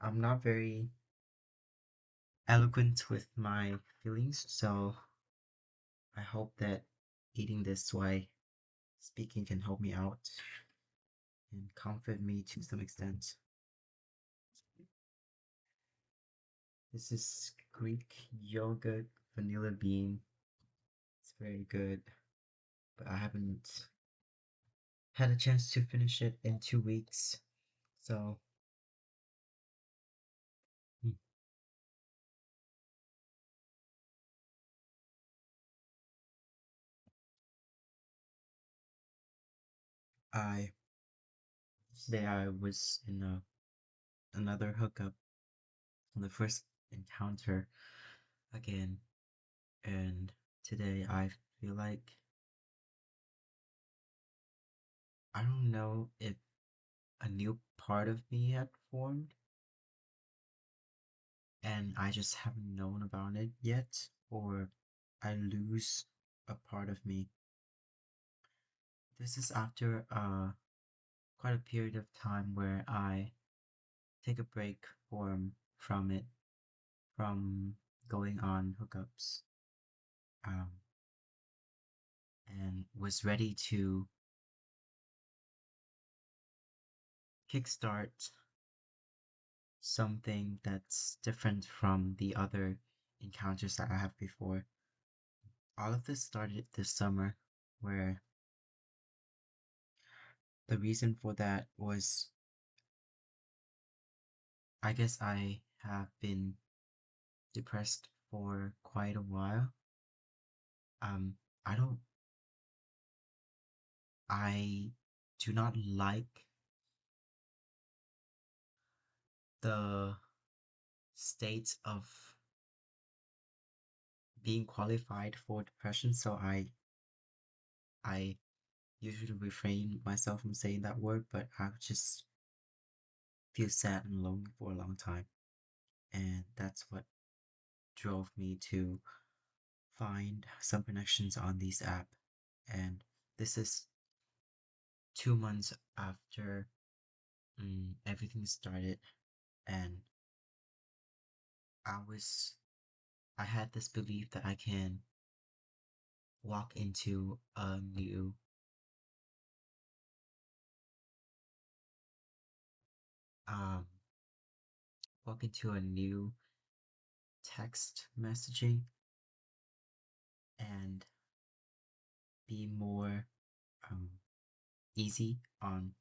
I'm not very eloquent with my feelings, so I hope that eating this way, speaking can help me out and comfort me to some extent. This is Greek yogurt vanilla bean. It's very good, but I haven't had a chance to finish it in 2 weeks. So hmm, I today I was in another hookup on the first encounter again, and today I feel like I don't know if a new part of me had formed and I just haven't known about it yet, or I lose a part of me. This is after quite a period of time where I take a break from it, from going on hookups, um, and was ready to kickstart something that's different from the other encounters that I have before. All of this started this summer, where the reason for that was I guess I have been depressed for quite a while. Um, I don't, I do not like the state of being qualified for depression, so I usually refrain myself from saying that word, but I just feel sad and lonely for a long time, and that's what drove me to find some connections on this app. And this is 2 months after everything started, and I was I had this belief that I can walk into a new um walk into a new text messaging and be more um easy on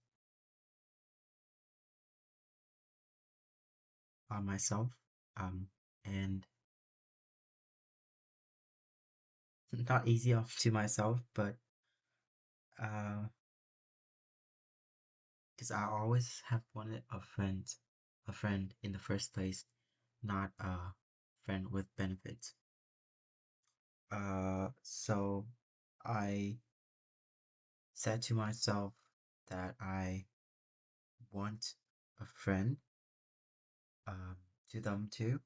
myself, and not easy off to myself, but uh because I always have wanted a friend in the first place, not a friend with benefits. So I said to myself that I want a friend, um, to them too,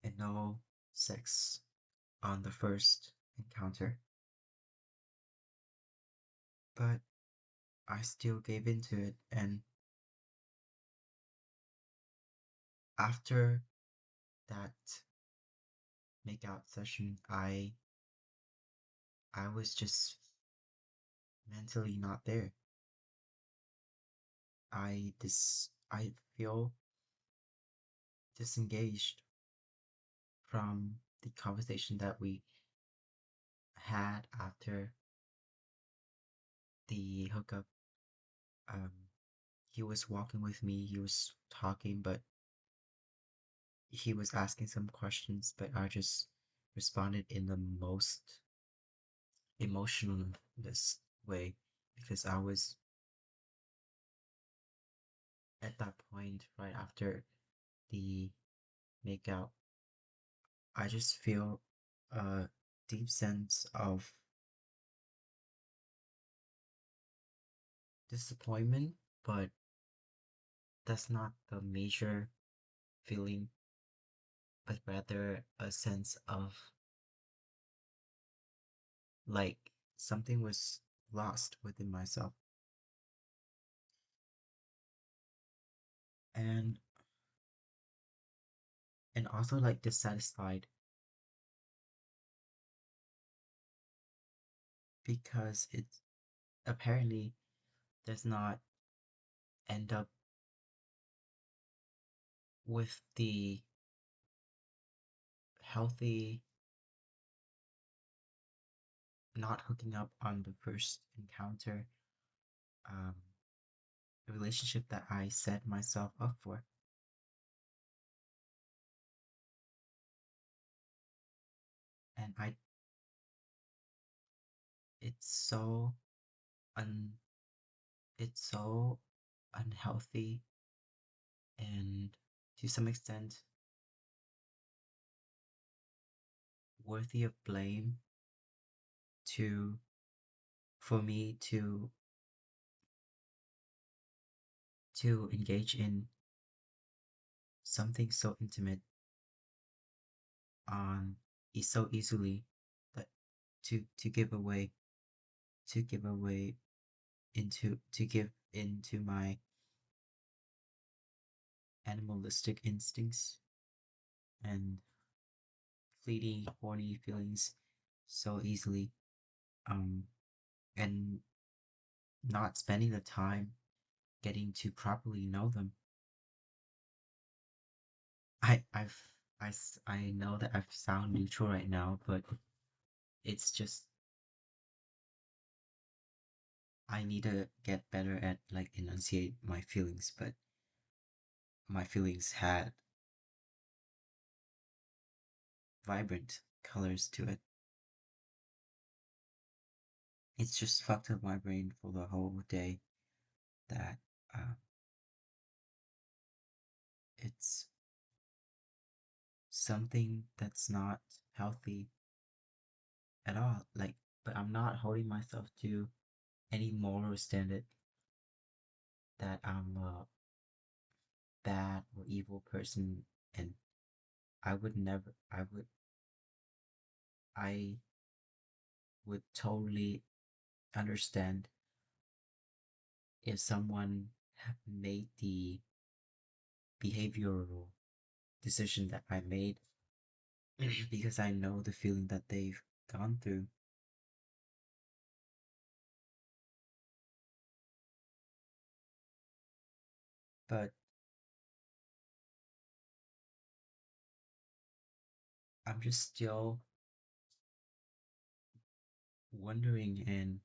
and no sex on the first encounter. But I still gave into it, and after that makeout session, I was just mentally not there. I feel disengaged from the conversation that we had after the hookup. Um, he was walking with me, he was talking, but he was asking some questions, but I just responded in the most emotionless way because I was at that point right after the makeout. I just feel a deep sense of disappointment, but that's not the major feeling, but rather a sense of like something was lost within myself. also like dissatisfied because it apparently does not end up with the healthy, not hooking up on the first encounter, um, relationship that I set myself up for. And it's so un, it's so unhealthy and to some extent worthy of blame to for me to engage in something so intimate on is so easily that to give away to give into my animalistic instincts and fleeting horny feelings so easily, um and not spending the time getting to properly know them. I've I know that I sound neutral right now, but it's just I need to get better at like enunciate my feelings, but my feelings had vibrant colors to it. It's just fucked up my brain for the whole day that uh, it's something that's not healthy at all. Like, but I'm not holding myself to any moral standard that I'm a bad or evil person, and I would never, I would totally understand if someone made the behavioral decision that I made because I know the feeling that they've gone through. But I'm just still wondering and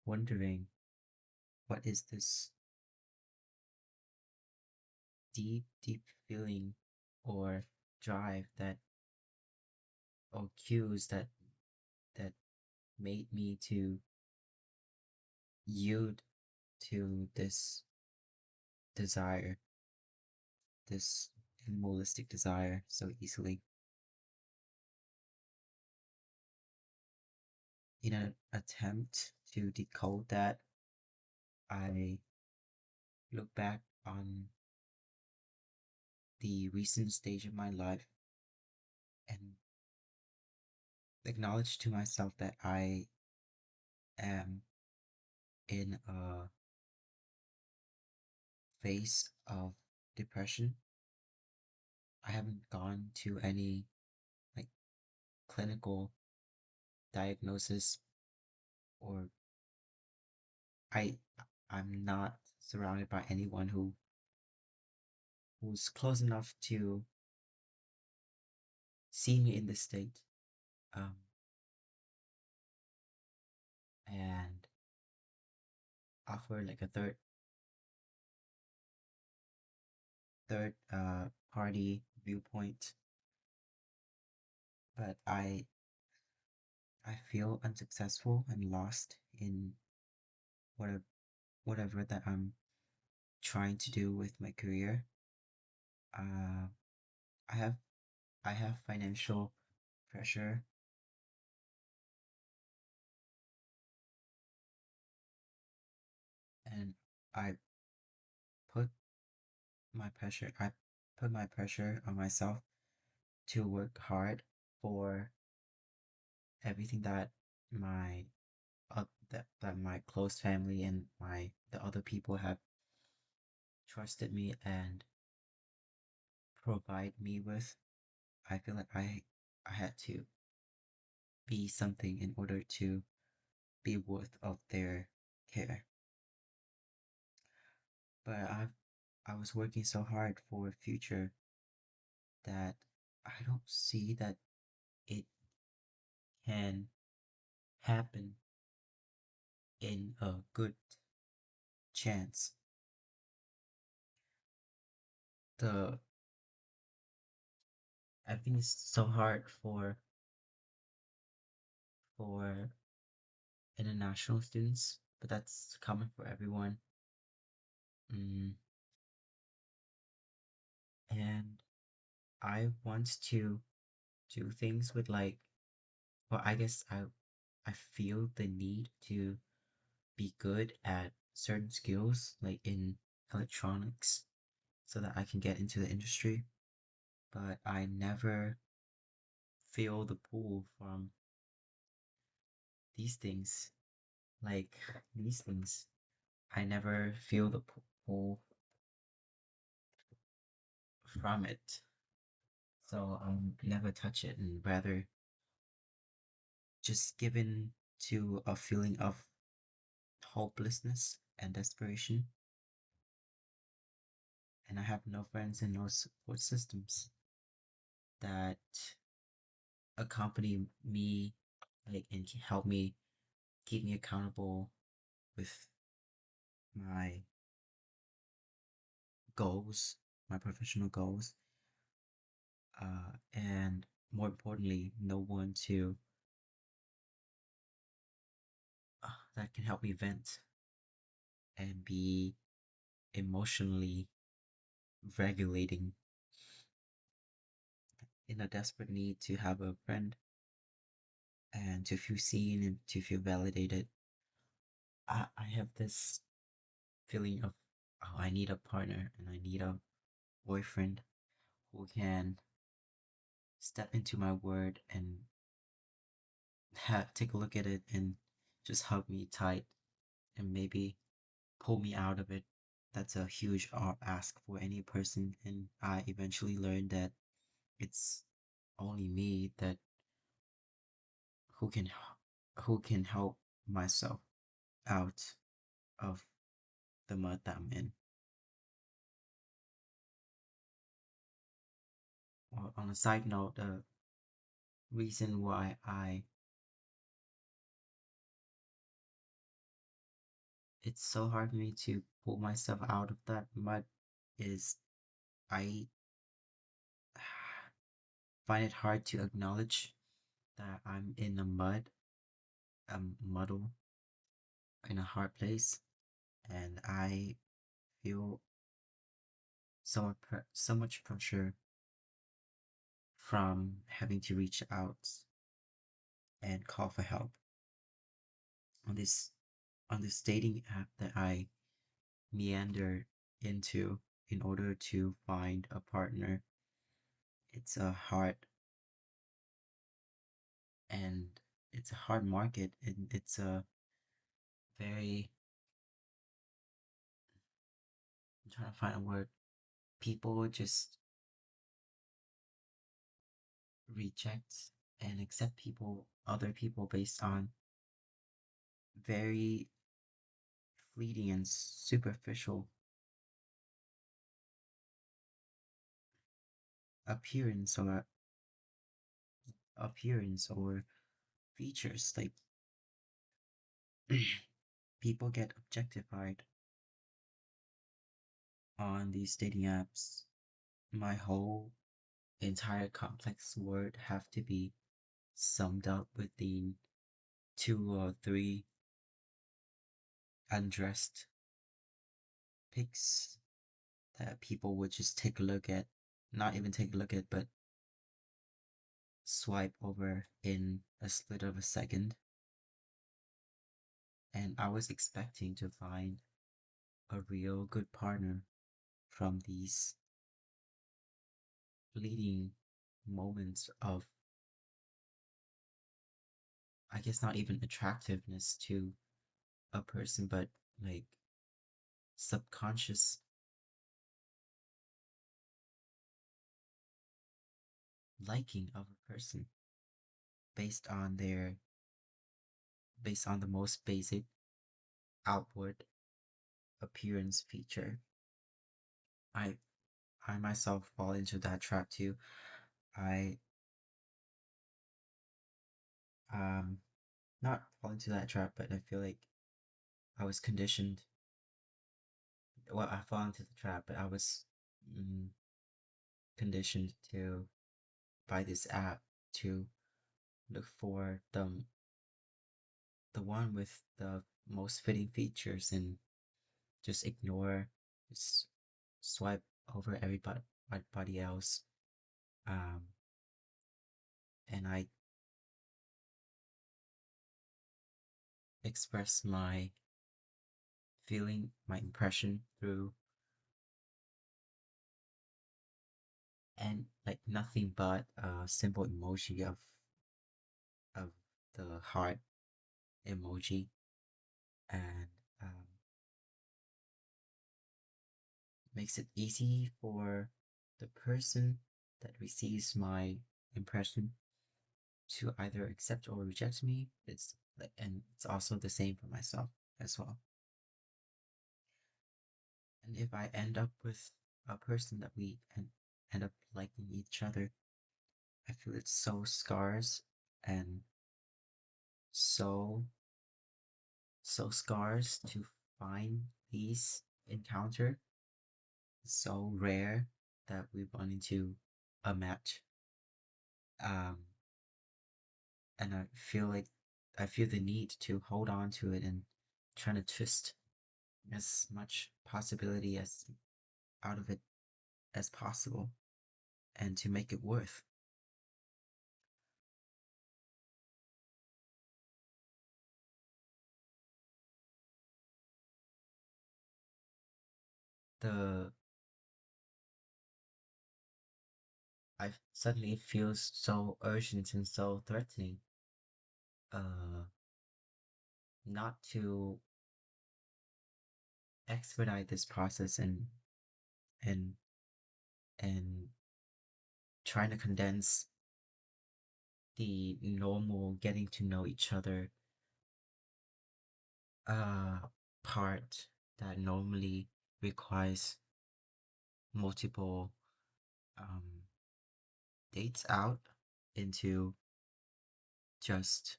wondering what is this deep feeling or drive that or cues that made me to yield to this desire, this animalistic desire so easily. In an attempt to decode that, I look back on the recent stage of my life and acknowledge to myself that I am in a phase of depression. I haven't gone to any like clinical diagnosis or I I'm not surrounded by anyone who's close enough to see me in this state um, and offer like a third party viewpoint. But I feel unsuccessful and lost in whatever whatever that I'm trying to do with my career. Uh, I have I have financial pressure and I put I put my pressure on myself to work hard for everything that my that my close family and the other people have trusted me and provide me with. I feel like I had to be something in order to be worth of their care. But I was working so hard for a future that I don't see that it can happen in a good chance. The I think it's so hard for international students, but that's common for everyone. Mm, and I want to do things with like, well, I guess I feel the need to be good at certain skills, like in electronics, so that I can get into the industry. But I never feel the pull from these things, like these things. I never feel the pull from it, so I never touch it, and rather just given to a feeling of hopelessness and desperation. And I have no friends and no support systems that accompany me, like, and help me keep me accountable with my goals, my professional goals, and more importantly, no one to that can help me vent and be emotionally regulating in a desperate need to have a friend and to feel seen and to feel validated. I have this feeling of, oh, I need a partner and I need a boyfriend who can step into my word and take a look at it and just hug me tight and maybe pull me out of it. That's a huge ask for any person, and I eventually learned that it's only me that who can who can help myself out of the mud that I'm in. Well, on a side note, the reason why I it's so hard for me to pull myself out of that mud is I find it hard to acknowledge that I'm in a mud, a muddle, in a hard place, and I feel so much pressure from having to reach out and call for help on this dating app that I meander into in order to find a partner. It's a hard and it's a hard market and it's a very I'm trying to find a word. People just reject and accept other people based on very fleeting and superficial appearance or appearance or features. Like people get objectified on these dating apps. My whole entire complex word have to be summed up within two or three undressed pics that people would just take a look at, not even take a look at, but swipe over in a split of a second. And I was expecting to find a real good partner from these fleeting moments of, I guess, not even attractiveness to a person, but like subconscious liking of a person based on their based on the most basic outward appearance feature. I I myself fall into that trap too. I um not fall into that trap, but I feel like I was conditioned. Well, I fall into the trap, but I was mm, conditioned to by this app to look for the one with the most fitting features and just ignore, just swipe over everybody else. Um, and I express my feeling, my impression through and like nothing but a simple emoji of the heart emoji, and um, makes it easy for the person that receives my impression to either accept or reject me. It's like, and it's also the same for myself as well. And if I end up with a person that end up liking each other, I feel it's so scarce and so so scarce to find these encounter so rare that we run into a match. Um, and I feel like I feel the need to hold on to it and trying to twist as much possibility as out of it as possible and to make it worth the I suddenly feels so urgent and so threatening uh not to expedite this process and and trying to condense the normal getting to know each other uh part that normally requires multiple um dates out into just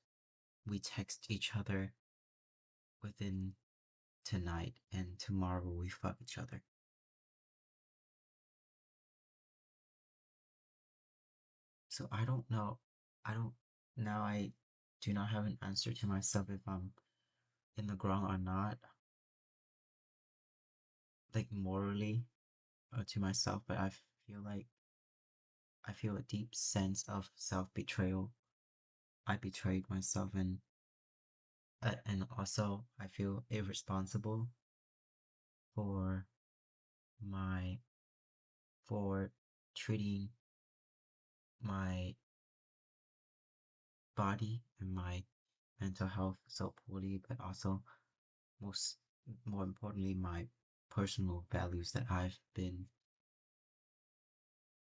we text each other within tonight and tomorrow we fuck each other. So I don't know. I don't now I do not have an answer to myself if I'm in the wrong or not, like morally to myself, but feel like I feel a deep sense of self-betrayal. I betrayed myself and also I feel irresponsible for my for treating my body and my mental health so poorly, but also most more importantly my personal values that I've been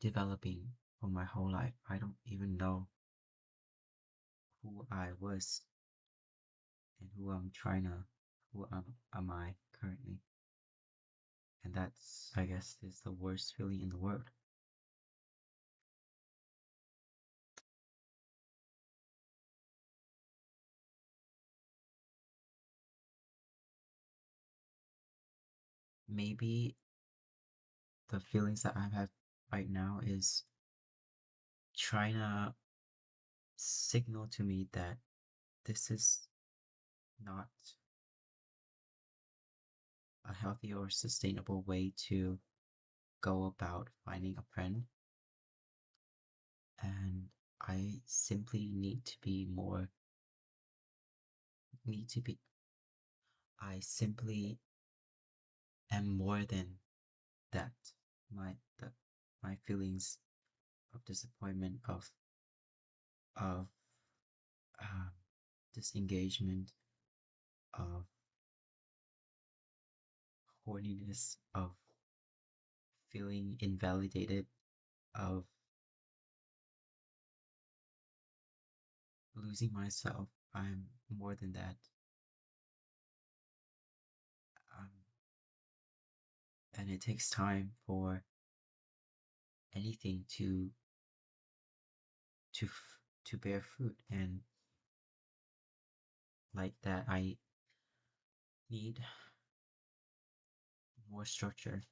developing for my whole life. I don't even know who I was and who am I currently. And that's, I guess, is the worst feeling in the world. Maybe the feelings that I have right now is trying to signal to me that this is not a healthy or sustainable way to go about finding a friend. And I simply need to be, I simply am more than that. My, the, my feelings of disappointment, of um, disengagement, of horniness, of feeling invalidated, of losing myself. I'm more than that. Um, and it takes time for anything to bear fruit. And like that, I need more structure.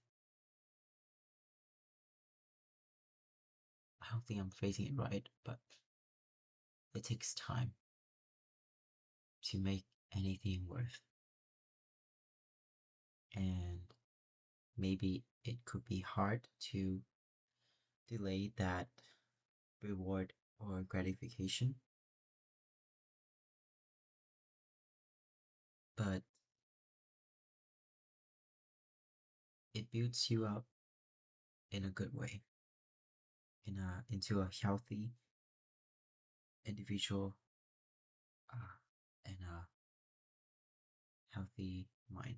I don't think I'm phrasing it right, but it takes time to make anything worth. And maybe it could be hard to delay that reward or gratification, but it builds you up in a good way, into a healthy individual, and a healthy mind.